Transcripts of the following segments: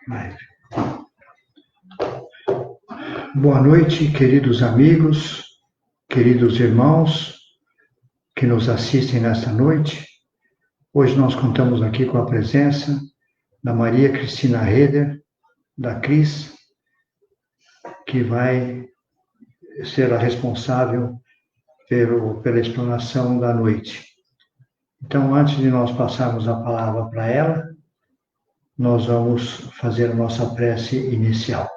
Live. Boa noite, queridos amigos, queridos irmãos que nos assistem nesta noite. Hoje nós contamos aqui com a presença da Maria Cristina Reder, da Cris, que vai ser a responsável pela explanação da noite. Então, antes de nós passarmos a palavra para ela, nós vamos fazer a nossa prece inicial.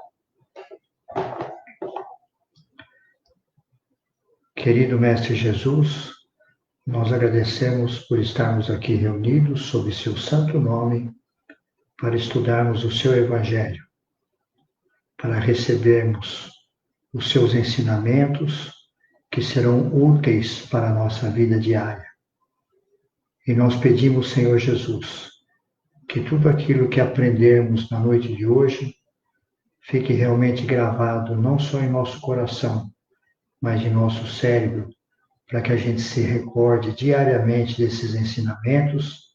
Querido Mestre Jesus, nós agradecemos por estarmos aqui reunidos sob seu santo nome para estudarmos o seu Evangelho, para recebermos os seus ensinamentos que serão úteis para a nossa vida diária. E nós pedimos, Senhor Jesus, que tudo aquilo que aprendermos na noite de hoje fique realmente gravado não só em nosso coração, mas em nosso cérebro, para que a gente se recorde diariamente desses ensinamentos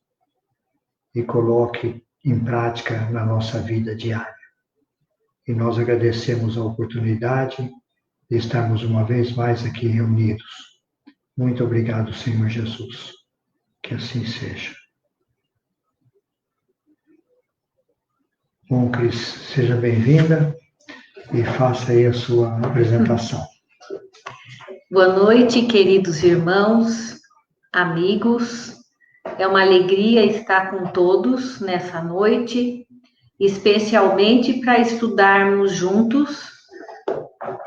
e coloque em prática na nossa vida diária. E nós agradecemos a oportunidade de estarmos uma vez mais aqui reunidos. Muito obrigado, Senhor Jesus. Que assim seja. Bom, Cris, seja bem-vinda e faça aí a sua apresentação. Boa noite, queridos irmãos, amigos. É uma alegria estar com todos nessa noite, especialmente para estudarmos juntos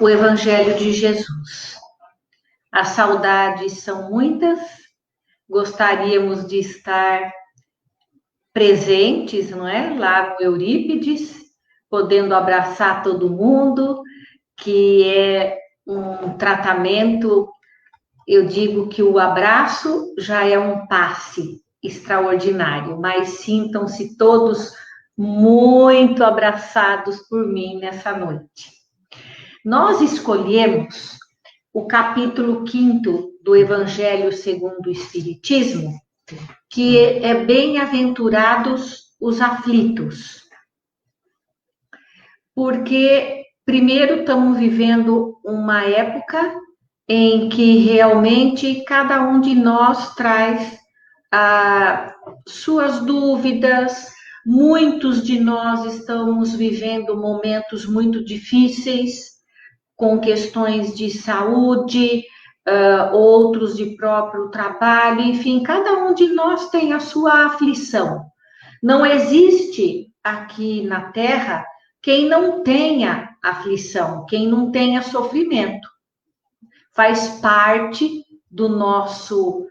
o Evangelho de Jesus. As saudades são muitas, gostaríamos de estar presentes, não é? Lá no Eurípides, podendo abraçar todo mundo, que é um tratamento, eu digo que o abraço já é um passe extraordinário, mas sintam-se todos muito abraçados por mim nessa noite. Nós escolhemos o capítulo 5º do Evangelho segundo o Espiritismo, que é Bem-aventurados os aflitos. Porque, primeiro, estamos vivendo uma época em que realmente cada um de nós traz suas dúvidas, muitos de nós estamos vivendo momentos muito difíceis, com questões de saúde, outros de próprio trabalho, enfim, cada um de nós tem a sua aflição. Não existe aqui na Terra quem não tenha aflição, quem não tenha sofrimento. Faz parte do nosso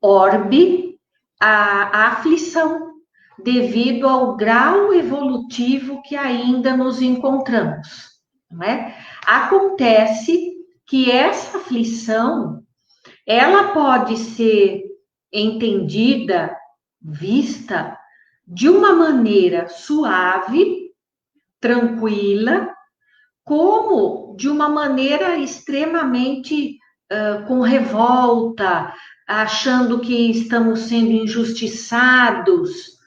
orbe a aflição, devido ao grau evolutivo que ainda nos encontramos, não é? Acontece que essa aflição, ela pode ser entendida, vista de uma maneira suave, tranquila, como de uma maneira extremamente com revolta, achando que estamos sendo injustiçados.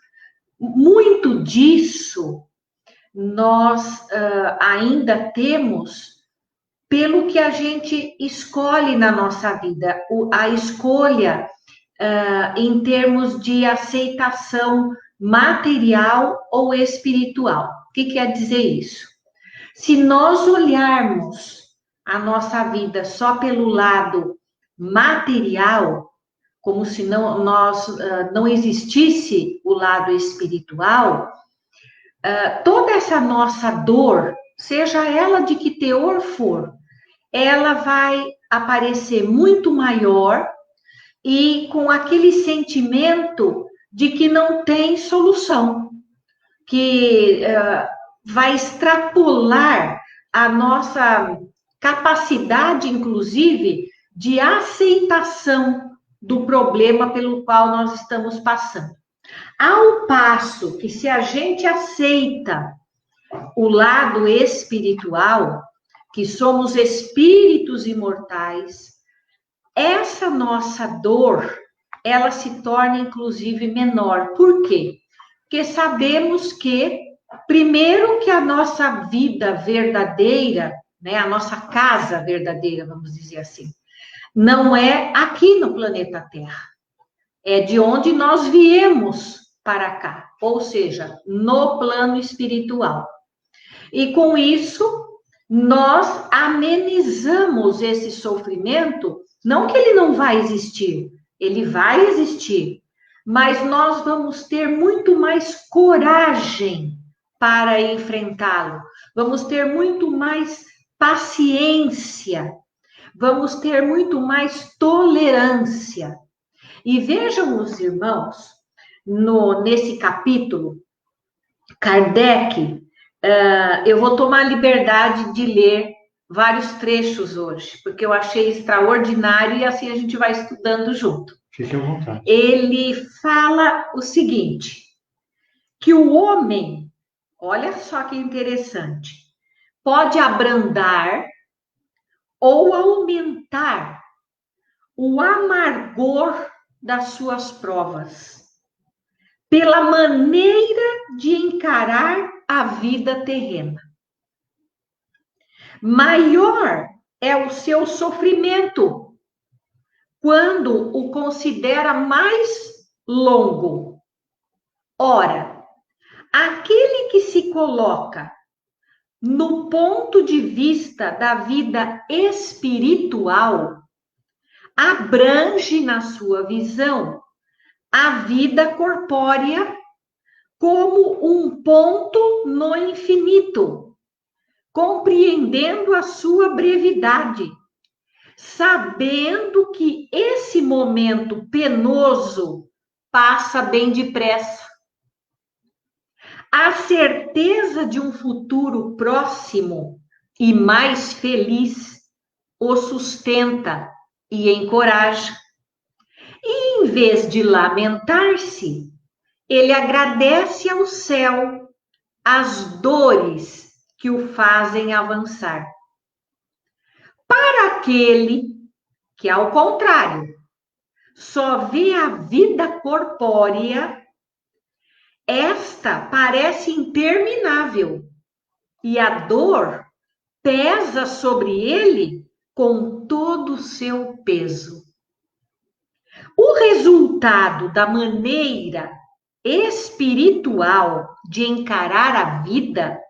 Muito disso nós ainda temos pelo que a gente escolhe na nossa vida, a escolha em termos de aceitação material ou espiritual. O que quer dizer isso? Se nós olharmos a nossa vida só pelo lado material, como se não existisse o lado espiritual, toda essa nossa dor, seja ela de que teor for, ela vai aparecer muito maior e com aquele sentimento de que não tem solução, que vai extrapolar a nossa capacidade, inclusive, de aceitação do problema pelo qual nós estamos passando. Ao passo que, se a gente aceita o lado espiritual, que somos espíritos imortais, essa nossa dor, ela se torna, inclusive, menor. Por quê? Porque sabemos que primeiro que a nossa vida verdadeira, né, a nossa casa verdadeira, vamos dizer assim, não é aqui no planeta Terra, é de onde nós viemos para cá, ou seja, no plano espiritual. E com isso, nós amenizamos esse sofrimento, não que ele não vai existir, ele vai existir, mas nós vamos ter muito mais coragem para enfrentá-lo, vamos ter muito mais paciência, vamos ter muito mais tolerância. E vejam os irmãos, nesse capítulo, Kardec, eu vou tomar a liberdade de ler vários trechos hoje, porque eu achei extraordinário e assim a gente vai estudando junto. Fique à vontade. Ele fala o seguinte, que o homem, olha só que interessante, pode abrandar ou aumentar o amargor das suas provas, pela maneira de encarar a vida terrena. Maior é o seu sofrimento quando o considera mais longo. Ora, aquele que se coloca no ponto de vista da vida espiritual abrange na sua visão a vida corpórea como um ponto no infinito, compreendendo a sua brevidade, sabendo que esse momento penoso passa bem depressa. A certeza de um futuro próximo e mais feliz o sustenta e encoraja. E em vez de lamentar-se, ele agradece ao céu as dores que o fazem avançar. Para aquele que, ao contrário, só vê a vida corpórea, esta parece interminável e a dor pesa sobre ele com todo o seu peso. O resultado da maneira espiritual de encarar a vida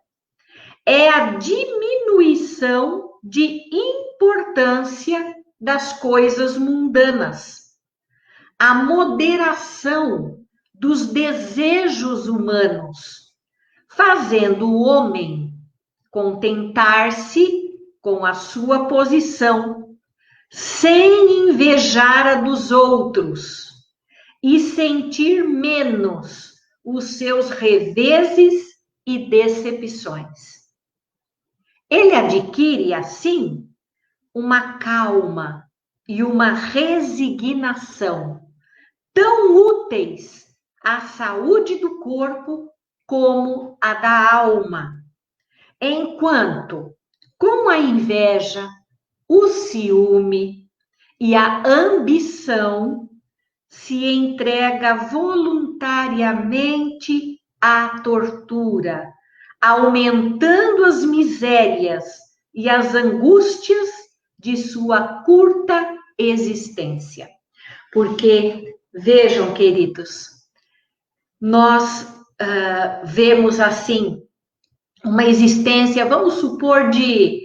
é a diminuição de importância das coisas mundanas, a moderação dos desejos humanos, fazendo o homem contentar-se com a sua posição, sem invejar a dos outros e sentir menos os seus reveses e decepções. Ele adquire, assim, uma calma e uma resignação tão úteis à saúde do corpo como à da alma, enquanto, com a inveja, o ciúme e a ambição, se entrega voluntariamente à tortura, aumentando as misérias e as angústias de sua curta existência. Porque, vejam, queridos, nós vemos assim uma existência, vamos supor, de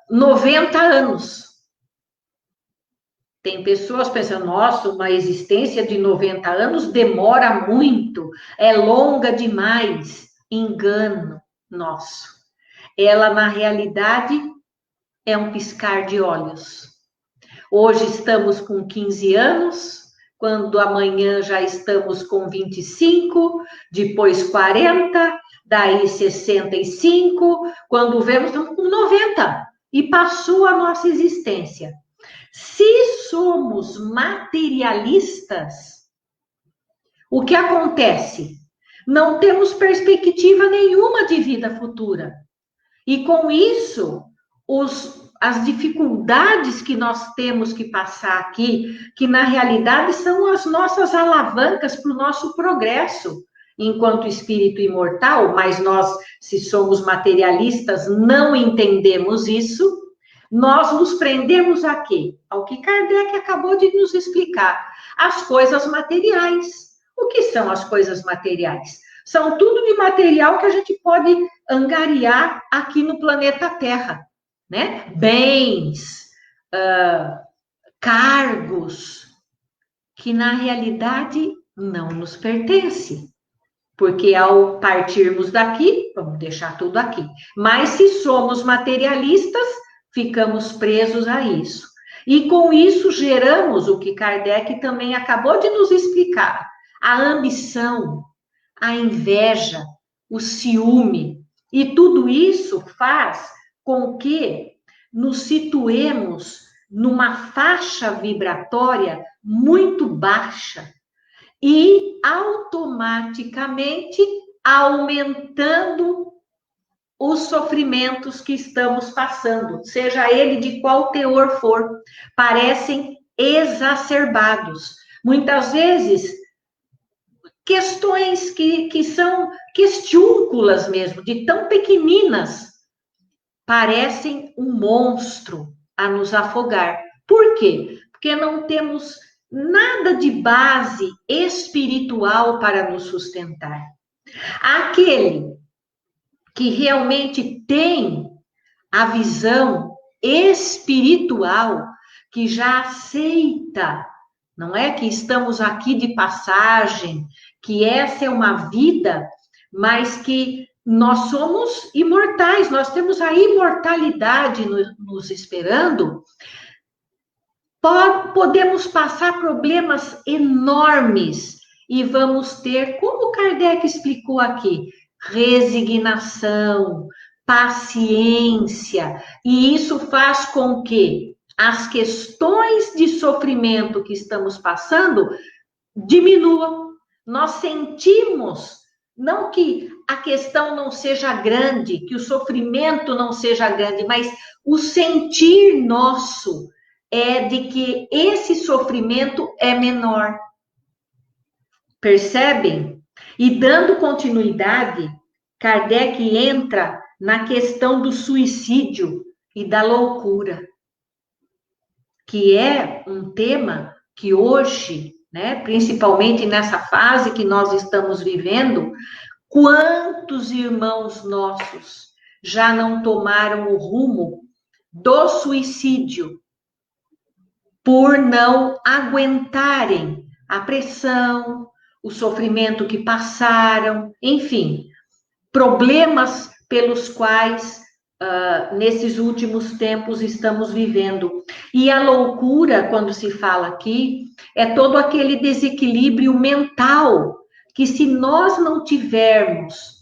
90 anos. Tem pessoas pensando, nossa, uma existência de 90 anos demora muito, é longa demais. Engano nosso. Ela, na realidade, é um piscar de olhos. Hoje estamos com 15 anos, quando amanhã já estamos com 25, depois 40, daí 65, quando vemos, estamos com 90. E passou a nossa existência. Se somos materialistas, o que acontece? Não temos perspectiva nenhuma de vida futura. E com isso, as dificuldades que nós temos que passar aqui, que na realidade são as nossas alavancas para o nosso progresso, enquanto espírito imortal, mas nós, se somos materialistas, não entendemos isso, nós nos prendemos a quê? Ao que Kardec acabou de nos explicar, as coisas materiais. O que são as coisas materiais? São tudo de material que a gente pode angariar aqui no planeta Terra, né? Bens, cargos, que na realidade não nos pertence. Porque ao partirmos daqui, vamos deixar tudo aqui. Mas se somos materialistas, ficamos presos a isso. E com isso geramos o que Kardec também acabou de nos explicar: a ambição, a inveja, o ciúme. E tudo isso faz com que nos situemos numa faixa vibratória muito baixa e automaticamente aumentando os sofrimentos que estamos passando, seja ele de qual teor for, parecem exacerbados. Muitas vezes, questões que são questiúnculas mesmo, de tão pequeninas, parecem um monstro a nos afogar. Por quê? Porque não temos nada de base espiritual para nos sustentar. Aquele que realmente tem a visão espiritual, que já aceita, não é que estamos aqui de passagem, que essa é uma vida, mas que nós somos imortais, nós temos a imortalidade nos esperando. Podemos passar problemas enormes e vamos ter, como Kardec explicou aqui, resignação, paciência, e isso faz com que as questões de sofrimento que estamos passando diminuam. Nós sentimos, não que a questão não seja grande, que o sofrimento não seja grande, mas o sentir nosso é de que esse sofrimento é menor. Percebem? E dando continuidade, Kardec entra na questão do suicídio e da loucura, que é um tema que hoje, né, principalmente nessa fase que nós estamos vivendo, quantos irmãos nossos já não tomaram o rumo do suicídio por não aguentarem a pressão, o sofrimento que passaram, enfim, problemas pelos quais nesses últimos tempos estamos vivendo. E a loucura, quando se fala aqui, é todo aquele desequilíbrio mental, que se nós não tivermos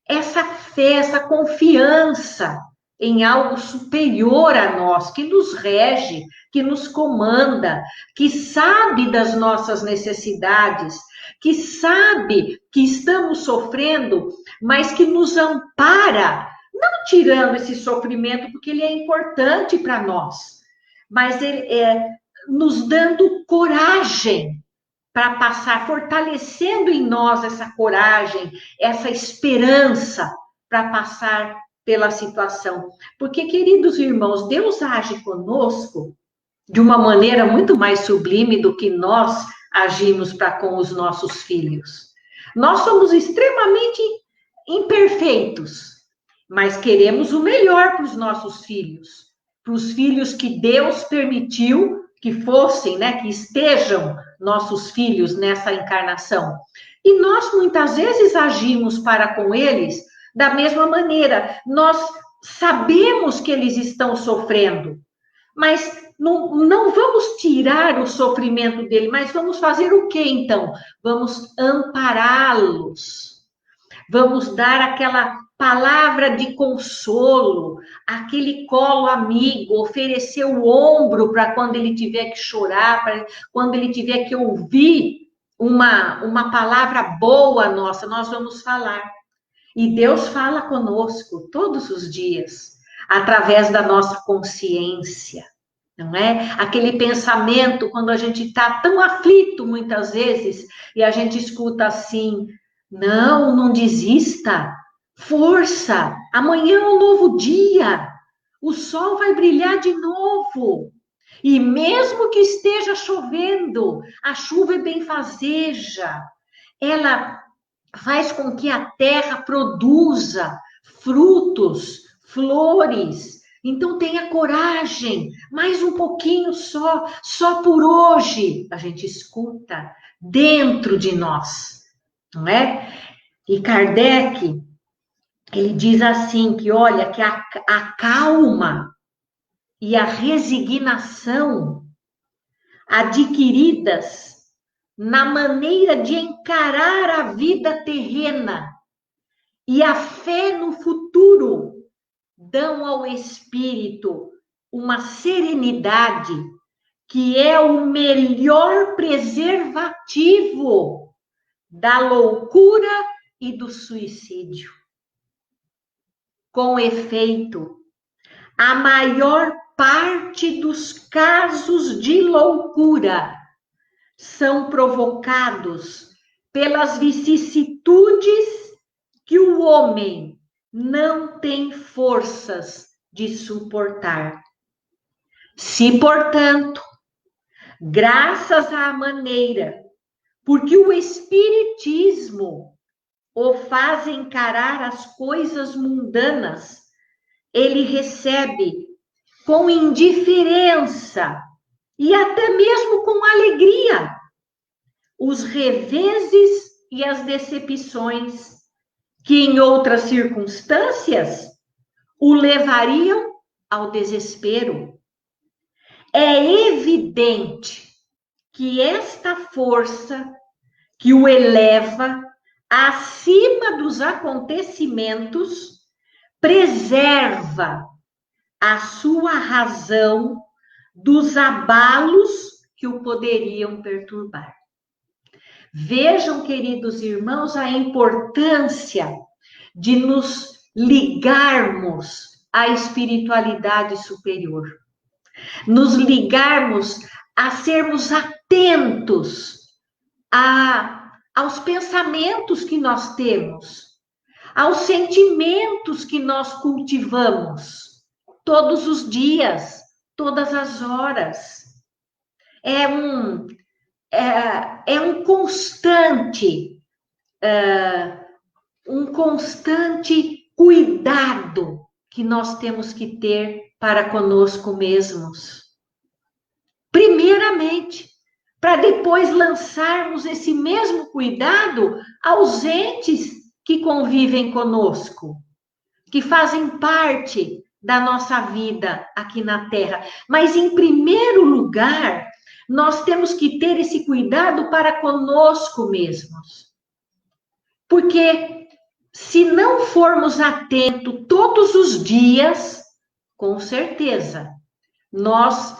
essa fé, essa confiança em algo superior a nós, que nos rege, que nos comanda, que sabe das nossas necessidades, que sabe que estamos sofrendo, mas que nos ampara, não tirando esse sofrimento, porque ele é importante para nós, mas ele nos dando coragem para passar, fortalecendo em nós essa coragem, essa esperança para passar pela situação. Porque, queridos irmãos, Deus age conosco de uma maneira muito mais sublime do que nós agimos para com os nossos filhos. Nós somos extremamente imperfeitos, mas queremos o melhor para os nossos filhos, para os filhos que Deus permitiu que fossem, né, que estejam nossos filhos nessa encarnação. E nós muitas vezes agimos para com eles da mesma maneira. Nós sabemos que eles estão sofrendo, mas não vamos tirar o sofrimento dele, mas vamos fazer o quê, então? Vamos ampará-los. Vamos dar aquela palavra de consolo, aquele colo amigo, oferecer o ombro para quando ele tiver que chorar, para quando ele tiver que ouvir uma palavra boa nossa, nós vamos falar. E Deus fala conosco todos os dias, através da nossa consciência. Não é? Aquele pensamento, quando a gente está tão aflito muitas vezes, e a gente escuta assim, Não, não desista. Força! Amanhã é um novo dia. O sol vai brilhar de novo. E mesmo que esteja chovendo, a chuva é benfazeja. Ela faz com que a terra produza frutos, flores. Então tenha coragem, mais um pouquinho só por hoje. A gente escuta dentro de nós, não é? E Kardec, ele diz assim, que olha, que a calma e a resignação adquiridas na maneira de encarar a vida terrena e a fé no futuro dão ao espírito uma serenidade que é o melhor preservativo da loucura e do suicídio. Com efeito, a maior parte dos casos de loucura são provocados pelas vicissitudes que o homem não tem forças de suportar. Se, portanto, graças à maneira porque o Espiritismo o faz encarar as coisas mundanas, ele recebe com indiferença e até mesmo com alegria os reveses e as decepções que em outras circunstâncias o levariam ao desespero. É evidente que esta força que o eleva acima dos acontecimentos preserva a sua razão dos abalos que o poderiam perturbar. Vejam, queridos irmãos, a importância de nos ligarmos à espiritualidade superior, nos ligarmos a sermos atentos aos pensamentos que nós temos, aos sentimentos que nós cultivamos todos os dias, todas as horas. É um constante cuidado que nós temos que ter para conosco mesmos. Primeiramente, para depois lançarmos esse mesmo cuidado aos entes que convivem conosco, que fazem parte da nossa vida aqui na Terra. Mas, em primeiro lugar, nós temos que ter esse cuidado para conosco mesmos. Porque se não formos atentos todos os dias, com certeza, nós,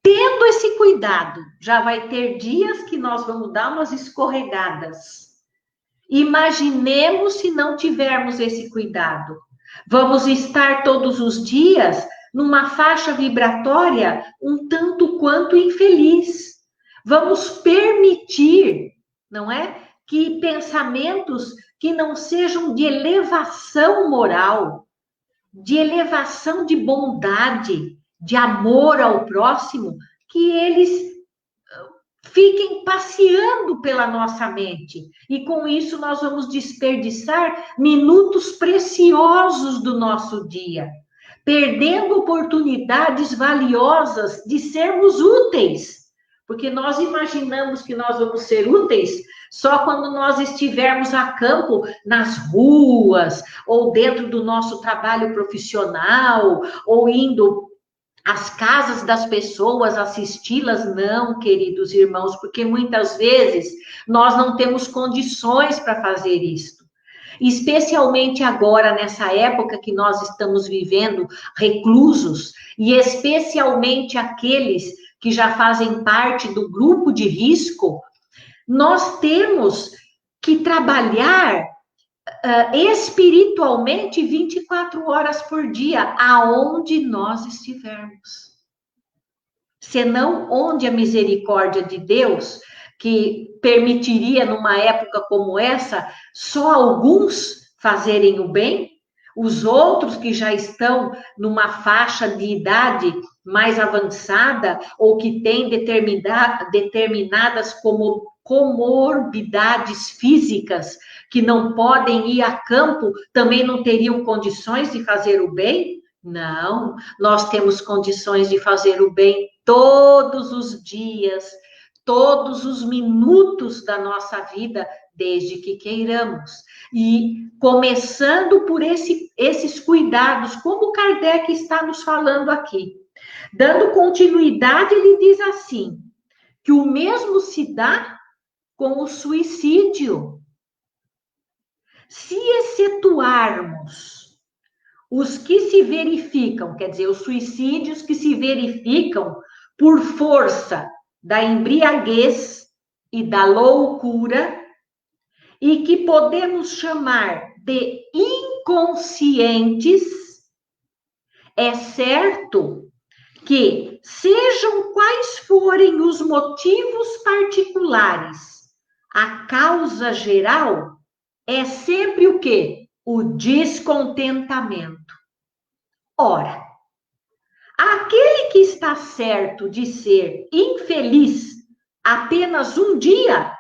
tendo esse cuidado, já vai ter dias que nós vamos dar umas escorregadas. Imaginemos se não tivermos esse cuidado. Vamos estar todos os dias numa faixa vibratória um tanto quanto infeliz. Vamos permitir, não é? Que pensamentos que não sejam de elevação moral, de elevação de bondade, de amor ao próximo, que eles fiquem passeando pela nossa mente. E com isso nós vamos desperdiçar minutos preciosos do nosso dia, perdendo oportunidades valiosas de sermos úteis. Porque nós imaginamos que nós vamos ser úteis só quando nós estivermos a campo, nas ruas, ou dentro do nosso trabalho profissional, ou indo às casas das pessoas, assisti-las. Não, queridos irmãos, porque muitas vezes nós não temos condições para fazer isso. Especialmente agora, nessa época que nós estamos vivendo, reclusos, e especialmente aqueles que já fazem parte do grupo de risco, nós temos que trabalhar espiritualmente 24 horas por dia, aonde nós estivermos. Senão, onde a misericórdia de Deus, que permitiria, numa época como essa, só alguns fazerem o bem? Os outros que já estão numa faixa de idade mais avançada ou que têm determinadas comorbidades físicas que não podem ir a campo, também não teriam condições de fazer o bem? Não, nós temos condições de fazer o bem todos os dias, todos os minutos da nossa vida, desde que queiramos. E começando por esses cuidados, como Kardec está nos falando aqui. Dando continuidade, ele diz assim, que o mesmo se dá com o suicídio. Se excetuarmos os que se verificam, quer dizer, os suicídios que se verificam por força da embriaguez e da loucura, e que podemos chamar de inconscientes, é certo que, sejam quais forem os motivos particulares, a causa geral é sempre o quê? O descontentamento. Ora, aquele que está certo de ser infeliz apenas um dia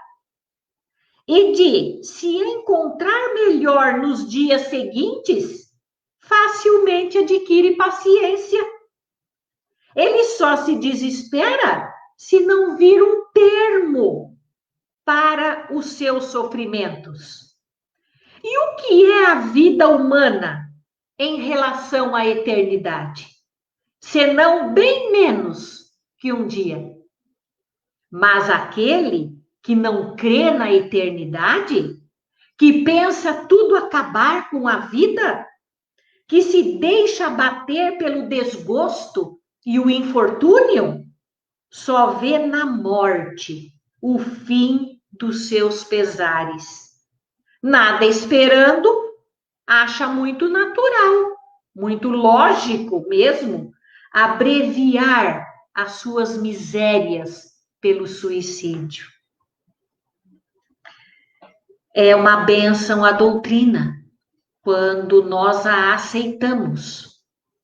e de se encontrar melhor nos dias seguintes, facilmente adquire paciência. Ele só se desespera se não vir um termo para os seus sofrimentos. E o que é a vida humana em relação à eternidade? Senão bem menos que um dia. Mas aquele que não crê na eternidade, que pensa tudo acabar com a vida, que se deixa abater pelo desgosto e o infortúnio, só vê na morte o fim dos seus pesares. Nada esperando, acha muito natural, muito lógico mesmo, abreviar as suas misérias pelo suicídio. É uma bênção a doutrina, quando nós a aceitamos,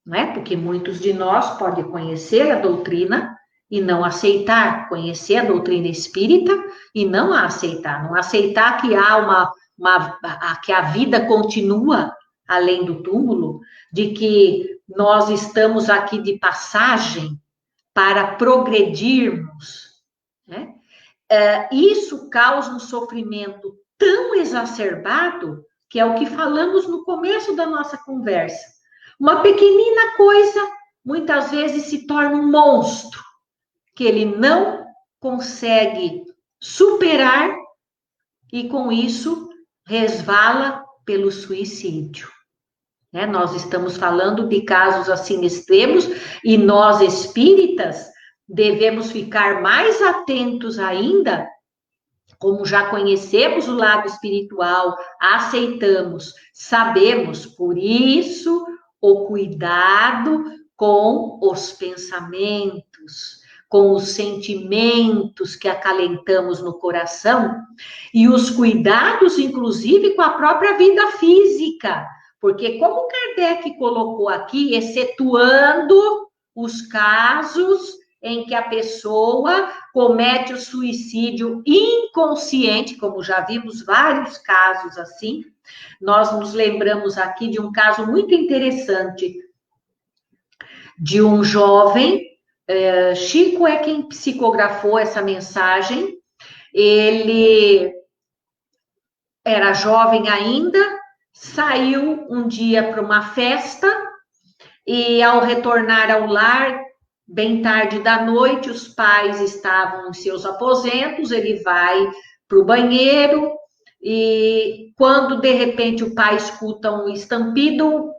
não é? Porque muitos de nós podem conhecer a doutrina e não aceitar, conhecer a doutrina espírita e não a aceitar, não aceitar que há que a vida continua além do túmulo, de que nós estamos aqui de passagem para progredirmos, né? Isso causa um sofrimento tão exacerbado, que é o que falamos no começo da nossa conversa. Uma pequenina coisa, muitas vezes se torna um monstro, que ele não consegue superar e, com isso, resvala pelo suicídio. Né? Nós estamos falando de casos assim extremos e nós, espíritas, devemos ficar mais atentos ainda, como já conhecemos o lado espiritual, aceitamos, sabemos, por isso, o cuidado com os pensamentos, com os sentimentos que acalentamos no coração, e os cuidados, inclusive, com a própria vida física, porque, como Kardec colocou aqui, excetuando os casos em que a pessoa comete o suicídio inconsciente, como já vimos vários casos assim, nós nos lembramos aqui de um caso muito interessante, de um jovem, Chico é quem psicografou essa mensagem, ele era jovem ainda, saiu um dia para uma festa, e ao retornar ao lar, bem tarde da noite, os pais estavam em seus aposentos, ele vai para o banheiro, e quando de repente o pai escuta um estampido,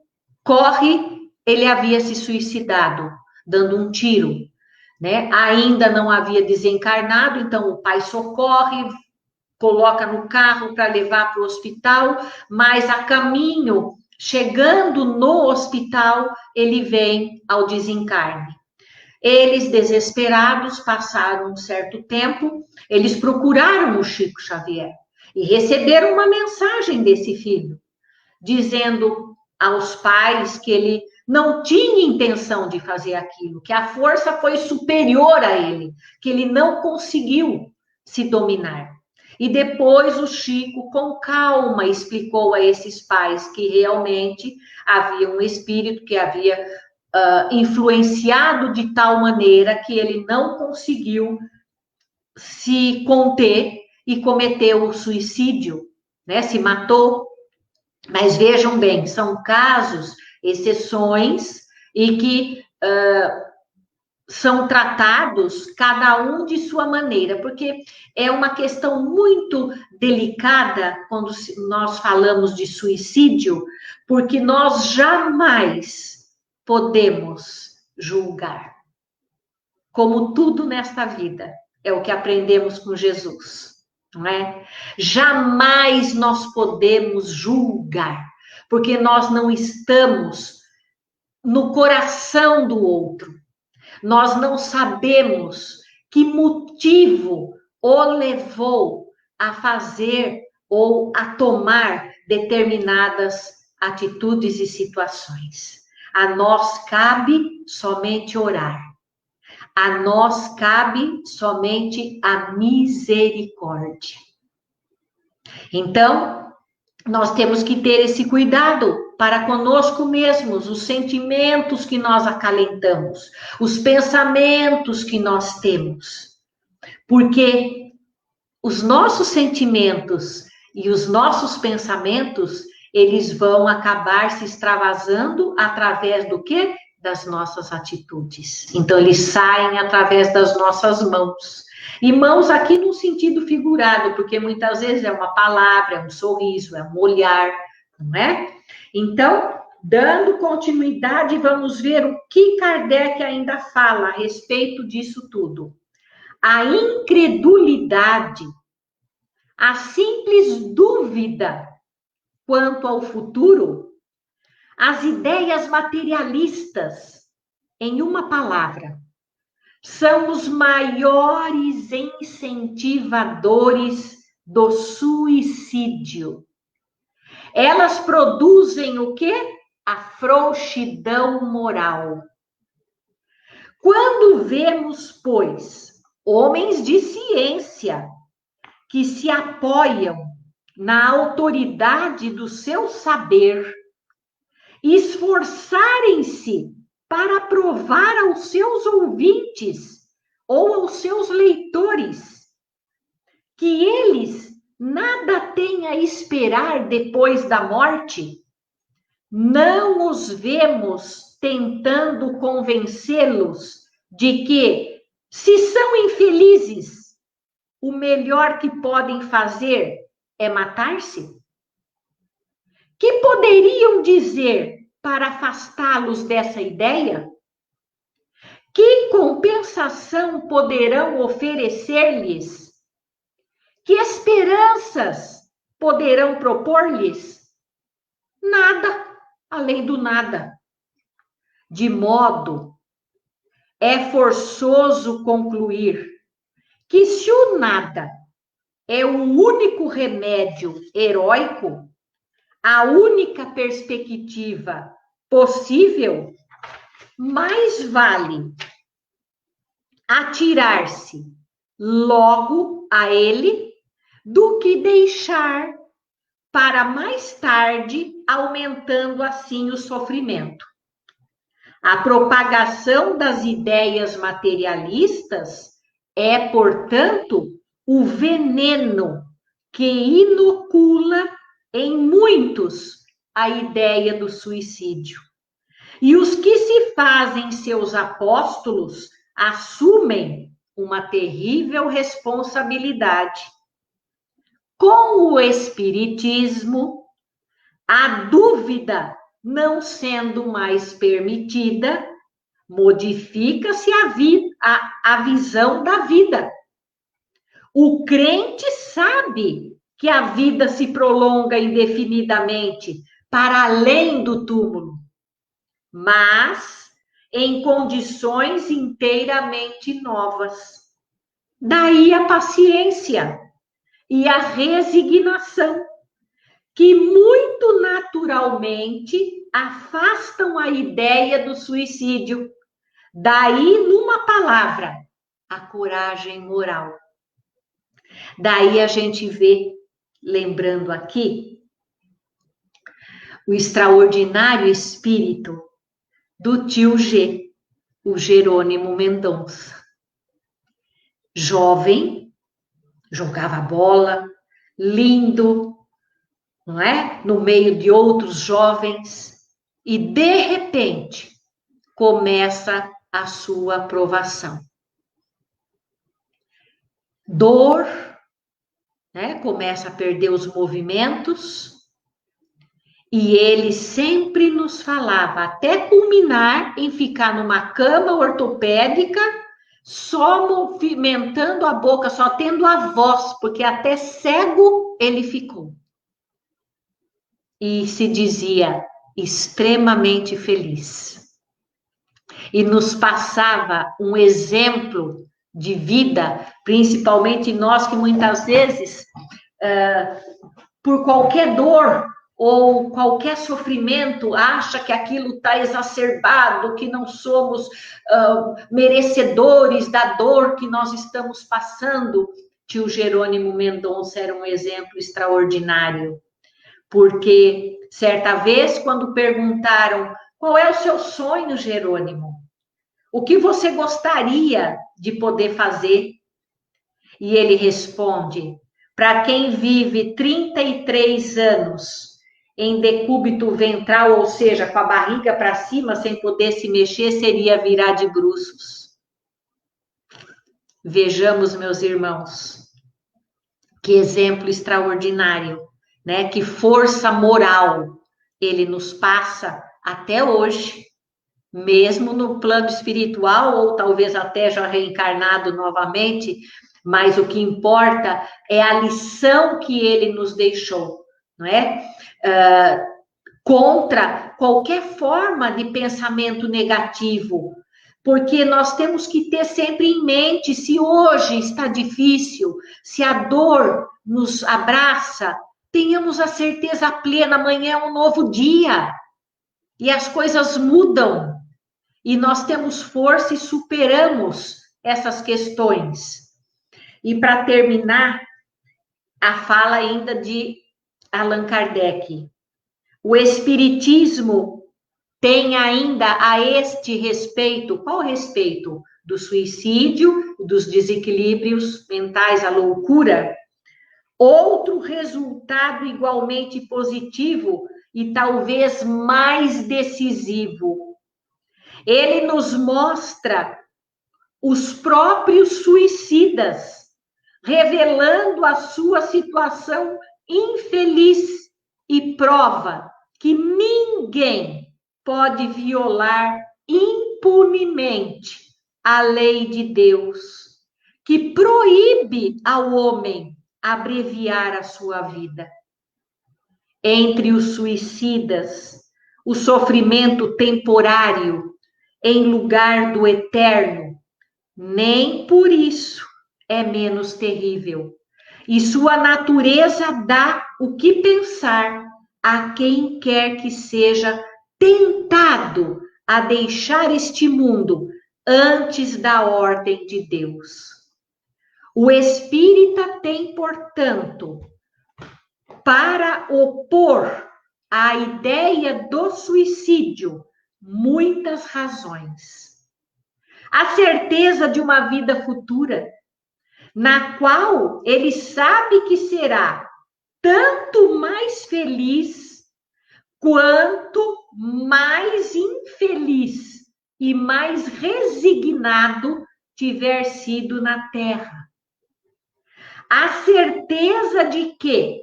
corre, ele havia se suicidado, dando um tiro, né? Ainda não havia desencarnado, então o pai socorre, coloca no carro para levar para o hospital, mas a caminho, chegando no hospital, ele vem ao desencarne. Eles, desesperados, passaram um certo tempo, eles procuraram o Chico Xavier e receberam uma mensagem desse filho, dizendo aos pais que ele não tinha intenção de fazer aquilo, que a força foi superior a ele, que ele não conseguiu se dominar. E depois o Chico, com calma, explicou a esses pais que realmente havia um espírito que havia influenciado de tal maneira que ele não conseguiu se conter e cometeu o suicídio, né? Se matou. Mas vejam bem, são casos, exceções, e que são tratados cada um de sua maneira, porque é uma questão muito delicada quando nós falamos de suicídio, porque nós jamais podemos julgar. Como tudo nesta vida, é o que aprendemos com Jesus, não é? Jamais nós podemos julgar, porque nós não estamos no coração do outro. Nós não sabemos que motivo o levou a fazer ou a tomar determinadas atitudes e situações. A nós cabe somente orar. A nós cabe somente a misericórdia. Então, nós temos que ter esse cuidado para conosco mesmos, os sentimentos que nós acalentamos, os pensamentos que nós temos. Porque os nossos sentimentos e os nossos pensamentos, eles vão acabar se extravasando através do quê? Das nossas atitudes. Então, eles saem através das nossas mãos. E mãos aqui no sentido figurado, porque muitas vezes é uma palavra, é um sorriso, é um olhar, não é? Então, dando continuidade, vamos ver o que Kardec ainda fala a respeito disso tudo. A incredulidade, a simples dúvida quanto ao futuro, as ideias materialistas, em uma palavra, são os maiores incentivadores do suicídio. Elas produzem o quê? A frouxidão moral. Quando vemos, pois, homens de ciência que se apoiam na autoridade do seu saber, esforçarem-se para provar aos seus ouvintes ou aos seus leitores que eles nada têm a esperar depois da morte, não os vemos tentando convencê-los de que, se são infelizes, o melhor que podem fazer é matar-se? Que poderiam dizer para afastá-los dessa ideia? Que compensação poderão oferecer-lhes? Que esperanças poderão propor-lhes? Nada, além do nada. De modo, é forçoso concluir que se o nada é o único remédio heróico, a única perspectiva possível, mais vale atirar-se logo a ele do que deixar para mais tarde, aumentando assim o sofrimento. A propagação das ideias materialistas é, portanto, o veneno que inocula em muitos a ideia do suicídio. E os que se fazem seus apóstolos assumem uma terrível responsabilidade. Com o Espiritismo, a dúvida não sendo mais permitida, modifica-se a visão da vida. O crente sabe que a vida se prolonga indefinidamente para além do túmulo, mas em condições inteiramente novas. Daí a paciência e a resignação, que muito naturalmente afastam a ideia do suicídio. Daí, numa palavra, a coragem moral. Daí a gente vê, lembrando aqui, o extraordinário espírito do tio G, o Jerônimo Mendonça. Jovem, jogava bola, lindo, não é? No meio de outros jovens, e de repente começa a sua provação. Dor, né? Começa a perder os movimentos, e ele sempre nos falava, até culminar em ficar numa cama ortopédica, só movimentando a boca, só tendo a voz, porque até cego ele ficou. E se dizia extremamente feliz. E nos passava um exemplo de vida, principalmente nós que muitas vezes, por qualquer dor ou qualquer sofrimento, acha que aquilo está exacerbado, que não somos merecedores da dor que nós estamos passando. Tio Jerônimo Mendonça era um exemplo extraordinário, porque certa vez, quando perguntaram qual é o seu sonho, Jerônimo, o que você gostaria de poder fazer? E ele responde, para quem vive 33 anos em decúbito ventral, ou seja, com a barriga para cima, sem poder se mexer, seria virar de bruços. Vejamos, meus irmãos, que exemplo extraordinário, né? Que força moral ele nos passa até hoje, mesmo no plano espiritual, ou talvez até já reencarnado novamente, mas o que importa é a lição que ele nos deixou, não é? Contra qualquer forma de pensamento negativo, porque nós temos que ter sempre em mente, se hoje está difícil, se a dor nos abraça, tenhamos a certeza plena, amanhã é um novo dia, e as coisas mudam, e nós temos força e superamos essas questões. E para terminar, a fala ainda de Allan Kardec. O Espiritismo tem ainda a este respeito, qual respeito? Do suicídio, dos desequilíbrios mentais, a loucura. Outro resultado igualmente positivo e talvez mais decisivo. Ele nos mostra os próprios suicidas, revelando a sua situação infeliz e prova que ninguém pode violar impunemente a lei de Deus, que proíbe ao homem abreviar a sua vida. Entre os suicidas, o sofrimento temporário em lugar do eterno, nem por isso é menos terrível. E sua natureza dá o que pensar a quem quer que seja tentado a deixar este mundo antes da ordem de Deus. O espírita tem, portanto, para opor à ideia do suicídio, muitas razões. A certeza de uma vida futura, na qual ele sabe que será tanto mais feliz, quanto mais infeliz e mais resignado tiver sido na terra. A certeza de que,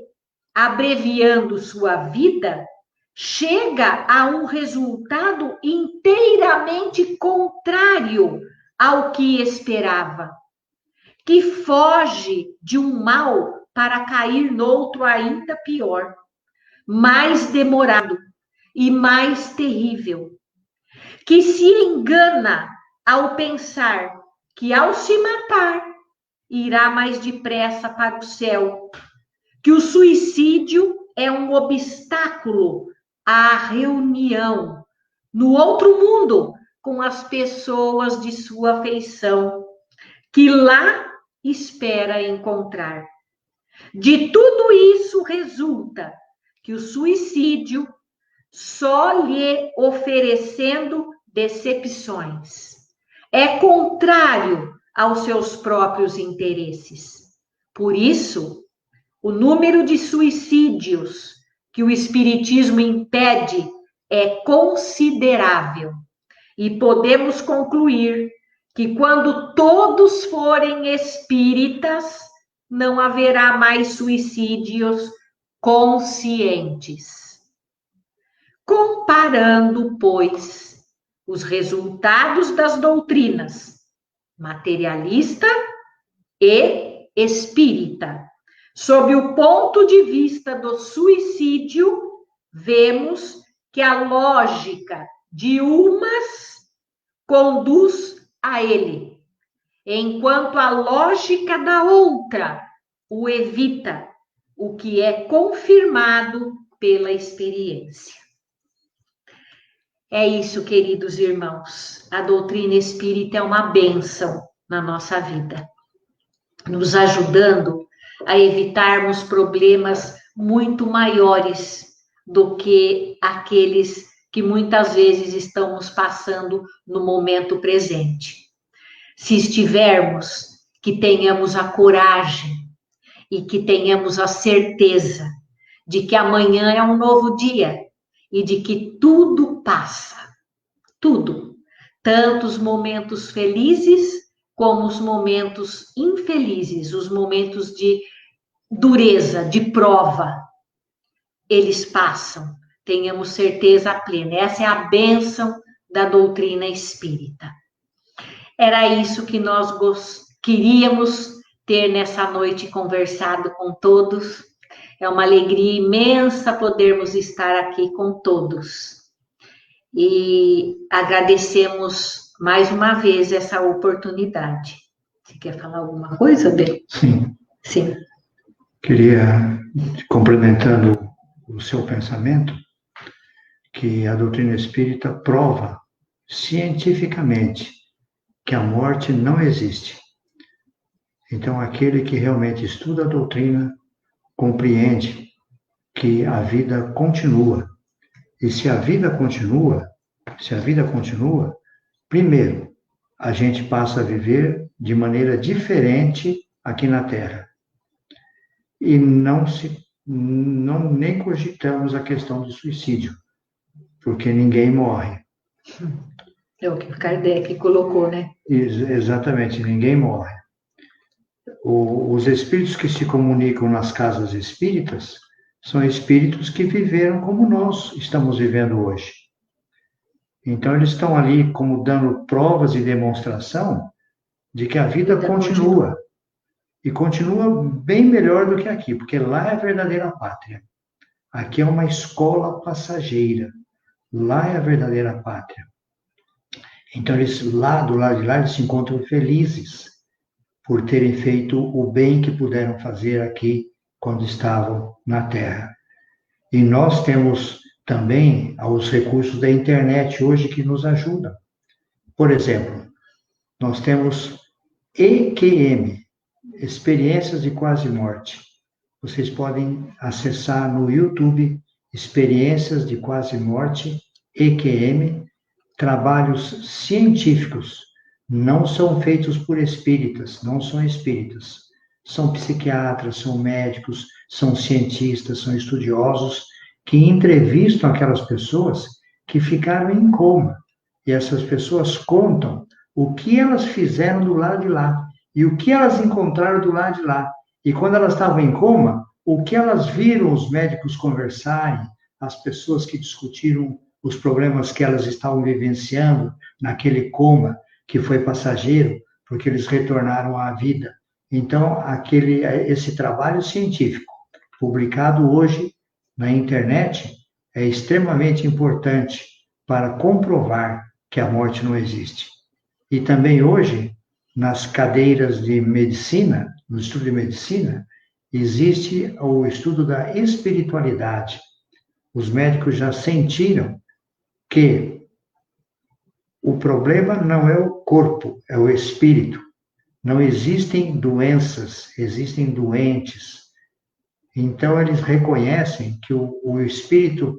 abreviando sua vida, chega a um resultado inteiramente contrário ao que esperava, que foge de um mal para cair noutro ainda pior, mais demorado e mais terrível. que se engana ao pensar que ao se matar irá mais depressa para o céu, que o suicídio é um obstáculo à reunião no outro mundo com as pessoas de sua afeição, que lá espera encontrar. De tudo isso resulta que o suicídio só lhe oferecendo decepções. É contrário aos seus próprios interesses. Por isso, o número de suicídios que o Espiritismo impede é considerável. E podemos concluir que quando todos forem espíritas, não haverá mais suicídios conscientes. Comparando, pois, os resultados das doutrinas materialista e espírita, sob o ponto de vista do suicídio, vemos que a lógica de umas conduz a ele, enquanto a lógica da outra o evita, o que é confirmado pela experiência. É isso, queridos irmãos. A doutrina espírita é uma bênção na nossa vida, nos ajudando a evitarmos problemas muito maiores do que aqueles que muitas vezes estamos passando no momento presente. Se estivermos, que tenhamos a coragem e que tenhamos a certeza de que amanhã é um novo dia e de que tudo passa, tudo, tanto os momentos felizes como os momentos infelizes, os momentos de dureza, de prova, eles passam, tenhamos certeza plena. Essa é a bênção da doutrina espírita. Era isso que nós queríamos ter nessa noite conversado com todos. É uma alegria imensa podermos estar aqui com todos. E agradecemos mais uma vez essa oportunidade. Você quer falar alguma coisa, Bê? Sim. Sim. Queria, complementando o seu pensamento, que a doutrina espírita prova cientificamente que a morte não existe. Então, aquele que realmente estuda a doutrina compreende que a vida continua. E se a vida continua, primeiro, a gente passa a viver de maneira diferente aqui na Terra. E nem cogitamos a questão do suicídio, porque ninguém morre. É o que o Kardec colocou, né? Exatamente, ninguém morre. Os espíritos que se comunicam nas casas espíritas são espíritos que viveram como nós estamos vivendo hoje. Então, eles estão ali como dando provas e demonstração de que a vida continua. E continua bem melhor do que aqui, porque lá é a verdadeira pátria. Aqui é uma escola passageira. Lá é a verdadeira pátria. Então, eles lá, do lado de lá, eles se encontram felizes por terem feito o bem que puderam fazer aqui quando estavam na Terra. E nós temos também os recursos da internet hoje que nos ajudam. Por exemplo, nós temos EQM, Experiências de Quase Morte. Vocês podem acessar no YouTube Experiências de Quase Morte, EQM, trabalhos científicos. Não são feitos por espíritas, não são espíritas. São psiquiatras, são médicos, são cientistas, são estudiosos que entrevistam aquelas pessoas que ficaram em coma. E essas pessoas contam o que elas fizeram do lado de lá e o que elas encontraram do lado de lá. E quando elas estavam em coma, o que elas viram os médicos conversarem, as pessoas que discutiram os problemas que elas estavam vivenciando naquele coma, que foi passageiro, porque eles retornaram à vida. Então, esse trabalho científico, publicado hoje na internet, é extremamente importante para comprovar que a morte não existe. E também hoje, nas cadeiras de medicina, no estudo de medicina, existe o estudo da espiritualidade. Os médicos já sentiram que o problema não é o corpo, é o espírito. Não existem doenças, existem doentes. Então, eles reconhecem que o espírito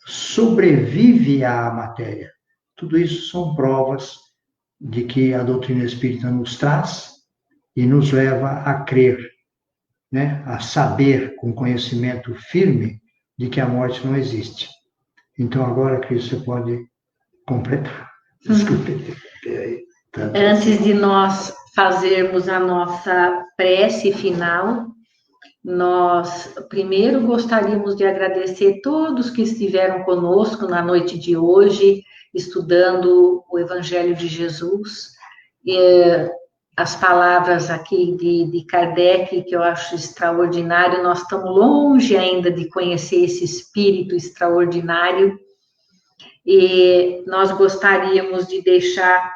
sobrevive à matéria. Tudo isso são provas de que a doutrina espírita nos traz e nos leva a crer, né? A saber, com conhecimento firme, de que a morte não existe. Então, agora, Cris, você pode completar. Desculpe. Antes de nós fazermos a nossa prece final, nós primeiro gostaríamos de agradecer todos que estiveram conosco na noite de hoje, estudando o Evangelho de Jesus. As palavras aqui de Kardec, que eu acho extraordinário, nós estamos longe ainda de conhecer esse espírito extraordinário, e nós gostaríamos de deixar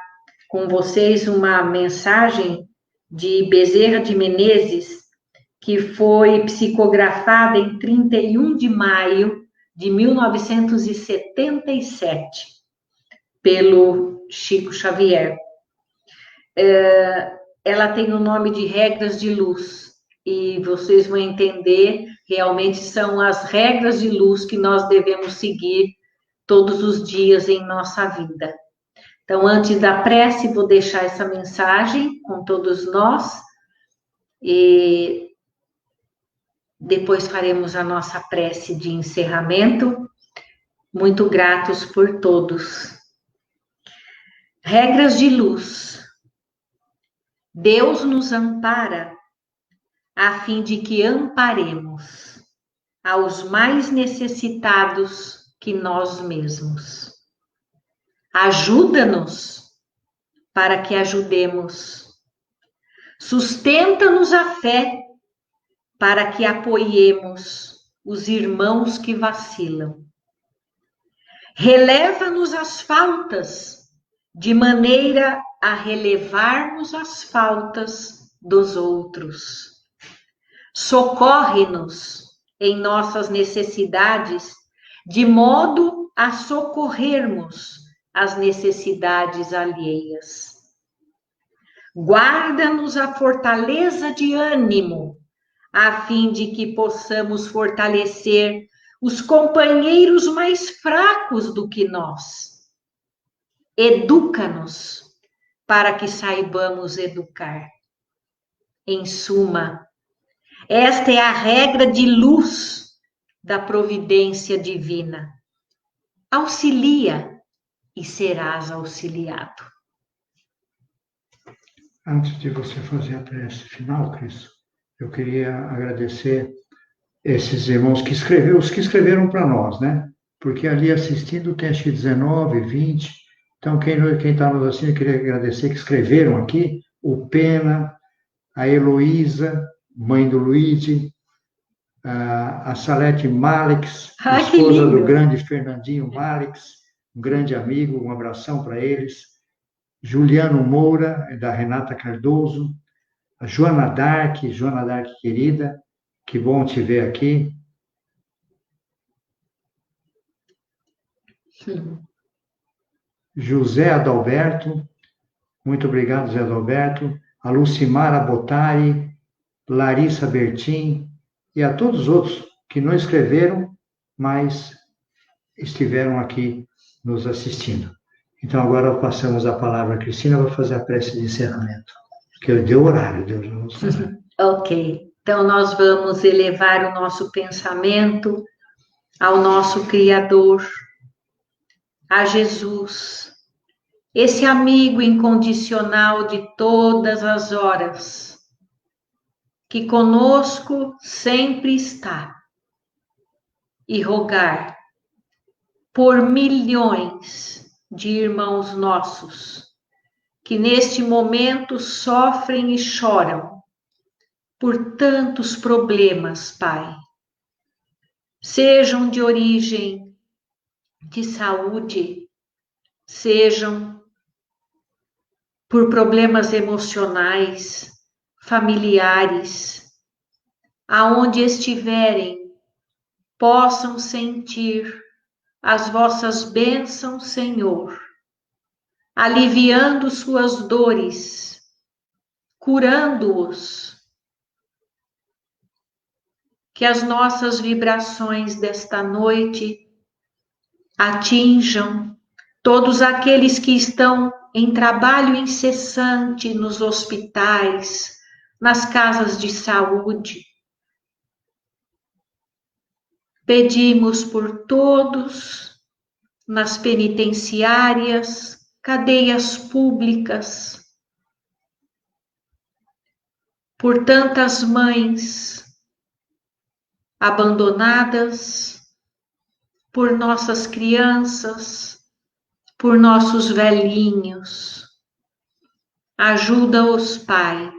com vocês uma mensagem de Bezerra de Menezes, que foi psicografada em 31 de maio de 1977, pelo Chico Xavier. Ela tem o nome de Regras de Luz, e vocês vão entender, realmente são as regras de luz que nós devemos seguir todos os dias em nossa vida. Então, antes da prece, vou deixar essa mensagem com todos nós, e depois faremos a nossa prece de encerramento. Muito gratos por todos. Regras de luz. Deus nos ampara a fim de que amparemos aos mais necessitados que nós mesmos. Ajuda-nos para que ajudemos. Sustenta-nos a fé para que apoiemos os irmãos que vacilam. Releva-nos as faltas, de maneira a relevarmos as faltas dos outros. Socorre-nos em nossas necessidades, de modo a socorrermos as necessidades alheias. Guarda-nos a fortaleza de ânimo, a fim de que possamos fortalecer os companheiros mais fracos do que nós. Educa-nos para que saibamos educar. Em suma, esta é a regra de luz da providência divina. Auxilia e serás auxiliado. Antes de você fazer a prece final, Cris, eu queria agradecer esses irmãos que escreveram, os que escreveram para nós, né? Porque ali assistindo tem acho que 19, 20. Então, quem está nos assistindo, eu queria agradecer que escreveram aqui, o Pena, a Heloísa, mãe do Luigi, a Salete Malix, esposa do grande Fernandinho Malix, um grande amigo, um abração para eles. Juliano Moura, da Renata Cardoso, a Joana Dark querida, que bom te ver aqui. Sim. José Adalberto, muito obrigado, José Adalberto. A Lucimara Botari, Larissa Bertin e a todos os outros que não escreveram, mas estiveram aqui nos assistindo. Então, agora passamos a palavra à Cristina, vai fazer a prece de encerramento, porque deu horário. Ok. Então, nós vamos elevar o nosso pensamento ao nosso Criador, a Jesus, esse amigo incondicional de todas as horas, que conosco sempre está, e rogar por milhões de irmãos nossos, que neste momento sofrem e choram por tantos problemas, Pai, sejam de origem de saúde, sejam por problemas emocionais, familiares, aonde estiverem, possam sentir as vossas bênçãos, Senhor, aliviando suas dores, curando-os. Que as nossas vibrações desta noite atinjam todos aqueles que estão em trabalho incessante nos hospitais, nas casas de saúde. Pedimos por todos nas penitenciárias, cadeias públicas, por tantas mães abandonadas, por nossas crianças, por nossos velhinhos. Ajuda-os, Pai,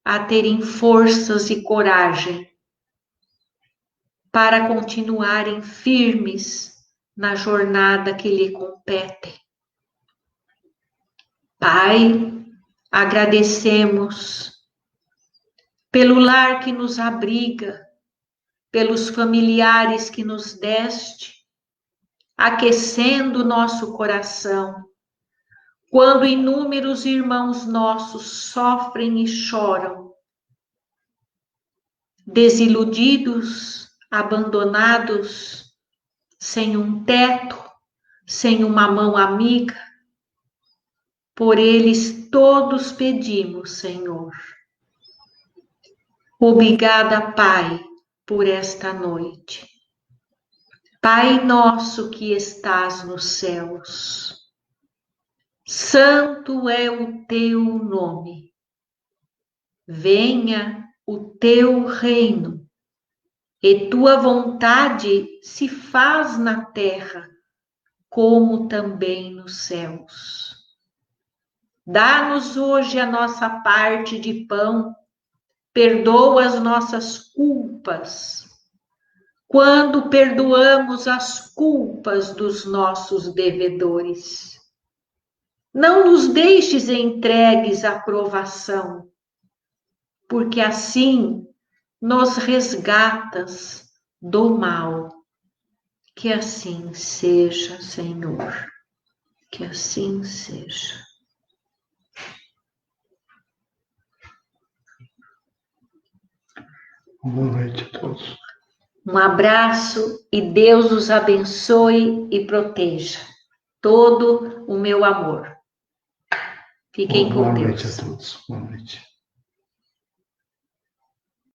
a terem forças e coragem para continuarem firmes na jornada que lhe compete. Pai, agradecemos pelo lar que nos abriga, pelos familiares que nos deste, aquecendo nosso coração, quando inúmeros irmãos nossos sofrem e choram, desiludidos, abandonados, sem um teto, sem uma mão amiga. Por eles todos pedimos, Senhor. Obrigada, Pai, por esta noite. Pai nosso que estás nos céus, santo é o teu nome. Venha o teu reino, e tua vontade se faz na terra, como também nos céus. Dá-nos hoje a nossa parte de pão, perdoa as nossas culpas, quando perdoamos as culpas dos nossos devedores. Não nos deixes entregues à provação, porque assim nos resgatas do mal. Que assim seja, Senhor, que assim seja. Boa noite a todos. Um abraço e Deus os abençoe e proteja. Todo o meu amor. Fiquem com Deus. Boa noite a todos. Boa noite.